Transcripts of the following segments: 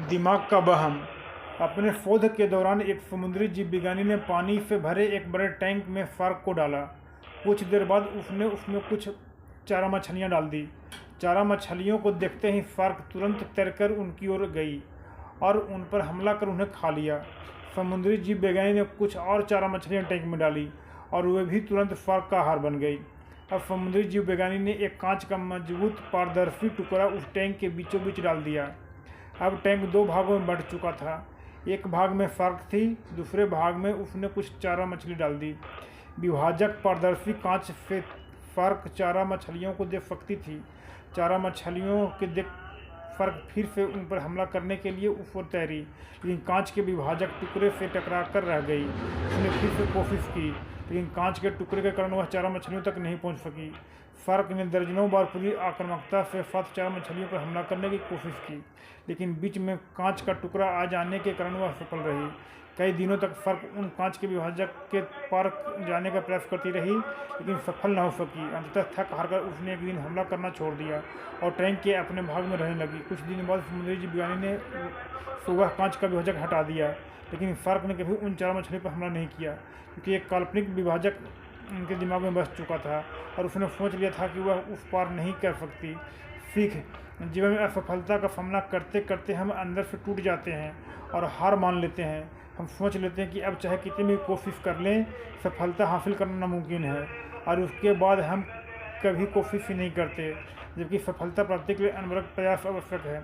दिमाग का वहम। अपने शोध के दौरान एक समुद्री जीव विज्ञानी ने पानी से भरे एक बड़े टैंक में शार्क को डाला। कुछ देर बाद उसने उसमें कुछ चारा मछलियाँ डाल दी। चारा मछलियों को देखते ही शार्क तुरंत तैरकर उनकी ओर गई और उन पर हमला कर उन्हें खा लिया। समुद्री जीव विज्ञानी ने कुछ और चारा मछलियाँ टैंक में डाली और वे भी तुरंत शार्क का आहार बन गई। अब समुद्री जीव विज्ञानी ने एक कांच का मजबूत पारदर्शी टुकड़ा उस टैंक के बीचों बीच डाल दिया। अब टैंक दो भागों में बढ़ चुका था। एक भाग में शार्क थी, दूसरे भाग में उसने कुछ चारा मछली डाल दी। विभाजक पारदर्शी कांच से शार्क चारा मछलियों को देख सकती थी। चारा मछलियों के देख शार्क फिर से उन पर हमला करने के लिए उस ओर तैरी, लेकिन कांच के विभाजक टुकड़े से टकरा कर रह गई। उसने फिर से कोशिश की, लेकिन कांच के टुकड़े के कारण वह चारा मछलियों तक नहीं पहुंच सकी। शार्क ने दर्जनों बार पूरी आक्रामकता से 7 चारा मछलियों पर हमला करने की कोशिश की, लेकिन बीच में कांच का टुकड़ा आ जाने के कारण वह सफल रही। कई दिनों तक शार्क उन कांच के विभाजक के पार जाने का प्रयास करती रही, लेकिन सफल न हो सकी। अंततः थक हारकर उसने एक दिन हमला करना छोड़ दिया और टैंक के अपने भाग में रहने लगी। कुछ दिन बाद समुद्री जीव विज्ञानी ने सुबह कांच का विभाजक हटा दिया, लेकिन शार्क ने कभी उन चारा मछली पर हमला नहीं किया, क्योंकि एक काल्पनिक विभाजक उनके दिमाग में बस चुका था और उसने सोच लिया था कि वह उस पार नहीं कर सकती। सीख: जीवन में असफलता का सामना करते करते हम अंदर से टूट जाते हैं और हार मान लेते हैं। हम सोच लेते हैं कि अब चाहे कितनी भी कोशिश कर लें, सफलता हासिल करना नामुमकिन है, और उसके बाद हम कभी कोशिश ही नहीं करते, जबकि सफलता प्राप्ति के लिए अनवरत प्रयास आवश्यक है।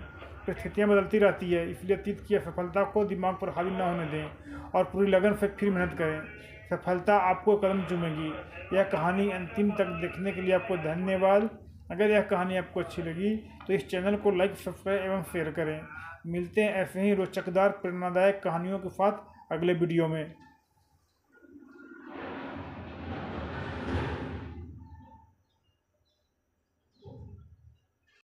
परिस्थितियाँ बदलती रहती है, इसलिए अतीत की असफलता को दिमाग पर हावी न होने दें और पूरी लगन से फिर मेहनत करें। सफलता आपको कदम चूमेगी। यह कहानी अंतिम तक देखने के लिए आपको धन्यवाद। अगर यह कहानी आपको अच्छी लगी तो इस चैनल को लाइक, सब्सक्राइब एवं शेयर करें। मिलते हैं ऐसे ही रोचकदार प्रेरणादायक कहानियों के साथ अगले वीडियो में।